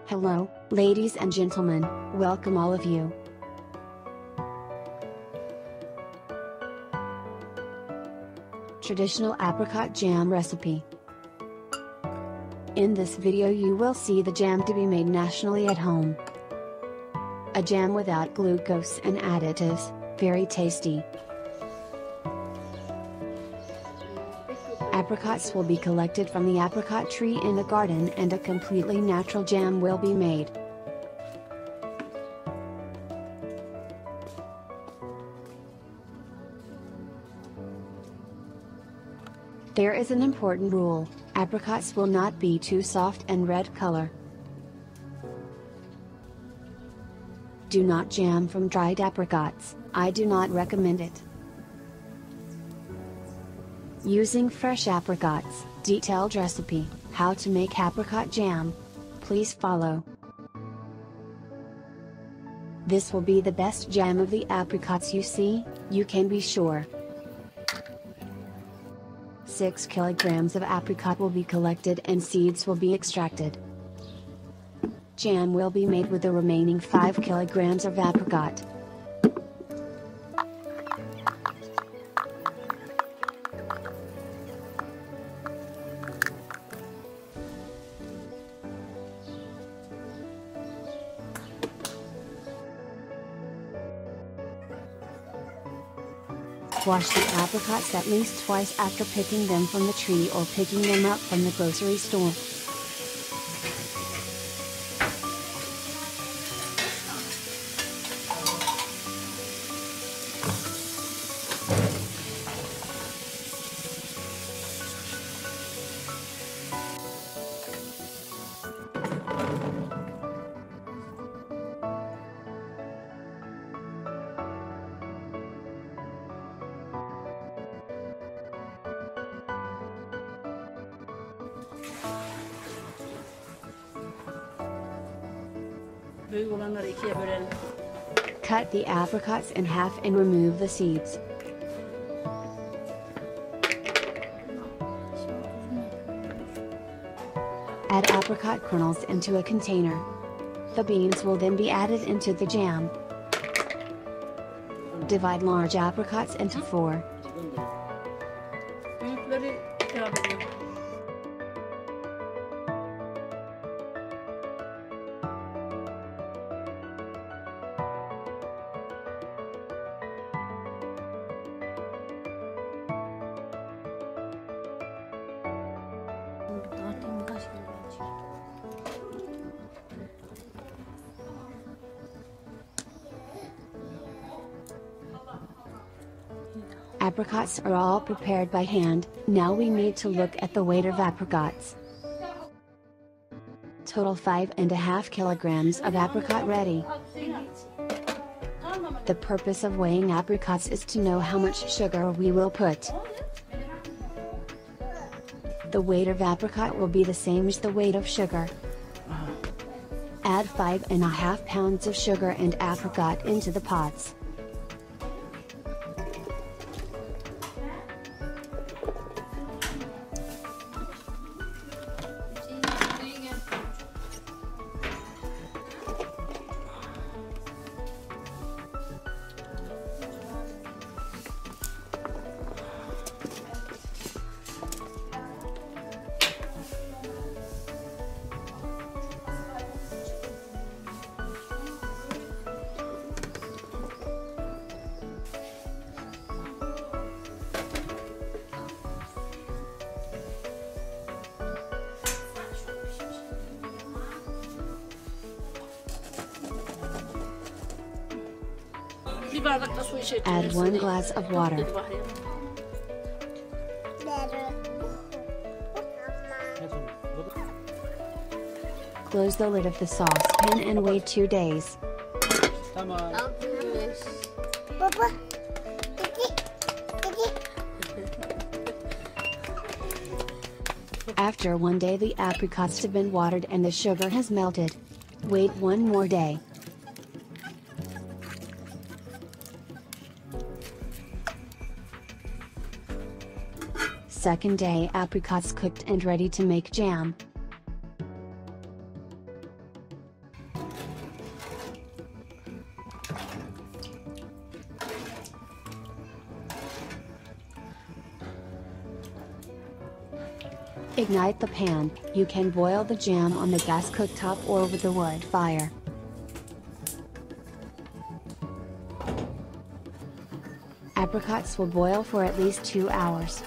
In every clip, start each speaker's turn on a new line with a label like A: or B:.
A: Hello, ladies and gentlemen, welcome all of you. Traditional apricot jam recipe. In this video you will see the jam to be made naturally at home. A jam without glucose and additives, very tasty. Apricots will be collected from the apricot tree in the garden and a completely natural jam will be made. There is an important rule: apricots will not be too soft and red color. Do not jam from dried apricots, I do not recommend it. Using fresh apricots, detailed recipe, how to make apricot jam. Please follow. This will be the best jam of the apricots you see, you can be sure. 6 kilograms of apricot will be collected and seeds will be extracted. Jam will be made with the remaining 5 kilograms of apricot. Wash the apricots at least twice after picking them from the tree or picking them up from the grocery store. Cut the apricots in half and remove the seeds. Add apricot kernels into a container. The beans will then be added into the jam. Divide large apricots into 4. Apricots are all prepared by hand, now we need to look at the weight of apricots. Total 5.5 kilograms of apricot ready. The purpose of weighing apricots is to know how much sugar we will put. The weight of apricot will be the same as the weight of sugar. Add 5.5 pounds of sugar and apricot into the pots. Add 1 glass of water. Close the lid of the saucepan and wait 2 days. After 1 day the apricots have been watered and the sugar has melted. Wait 1 more day. Second day, apricots cooked and ready to make jam. Ignite the pan. You can boil the jam on the gas cooktop or with the wood fire. Apricots will boil for at least 2 hours.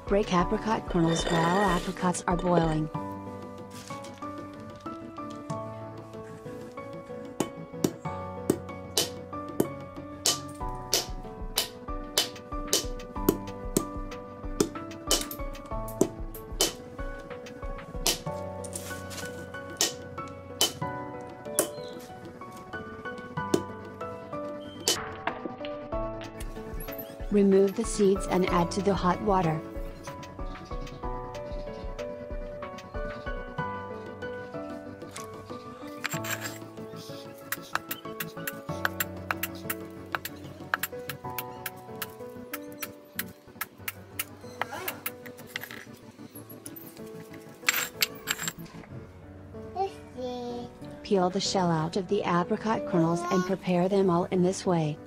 A: Break apricot kernels while apricots are boiling. Remove the seeds and add to the hot water. Peel the shell out of the apricot kernels and prepare them all in this way.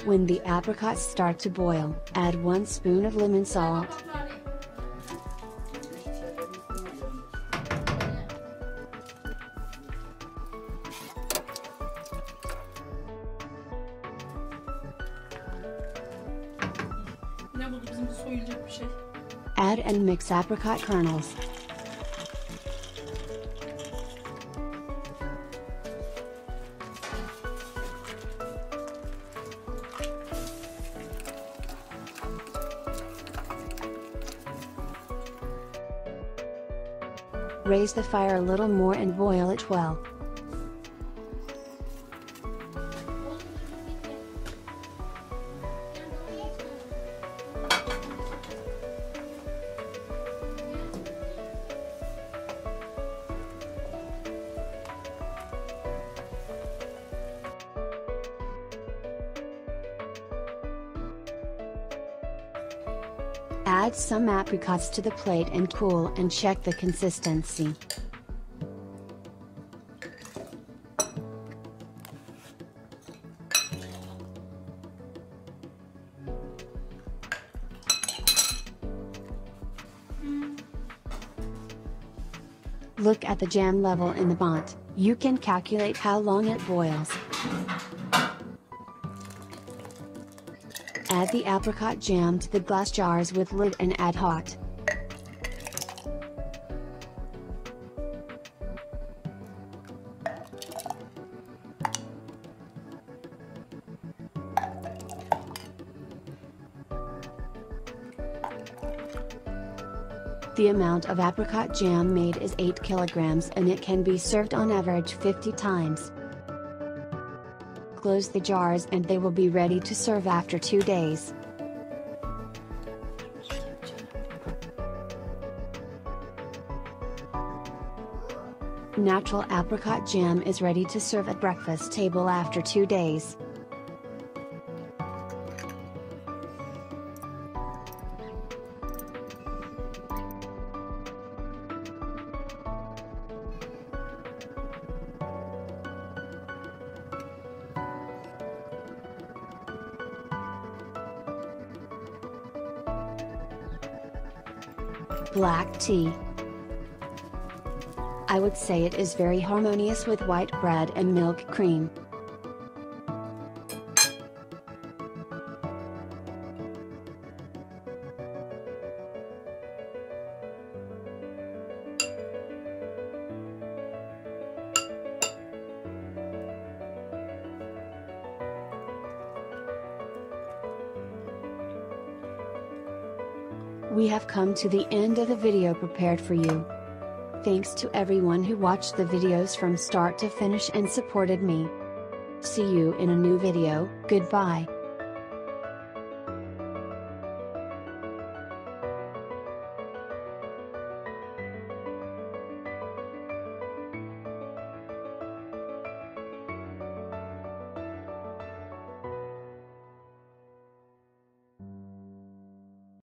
A: When the apricots start to boil, add 1 spoon of lemon salt. Add and mix apricot kernels. Raise the fire a little more and boil it well. Add some apricots to the plate and cool and check the consistency. Look at the jam level in the pot. You can calculate how long it boils. Add the apricot jam to the glass jars with lid and add hot. The amount of apricot jam made is 8 kilograms and it can be served on average 50 times. Close the jars and they will be ready to serve after 2 days. Natural apricot jam is ready to serve at breakfast table after 2 days. Black tea. I would say it is very harmonious with white bread and milk cream. We have come to the end of the video prepared for you. Thanks to everyone who watched the videos from start to finish and supported me. See you in a new video. Goodbye.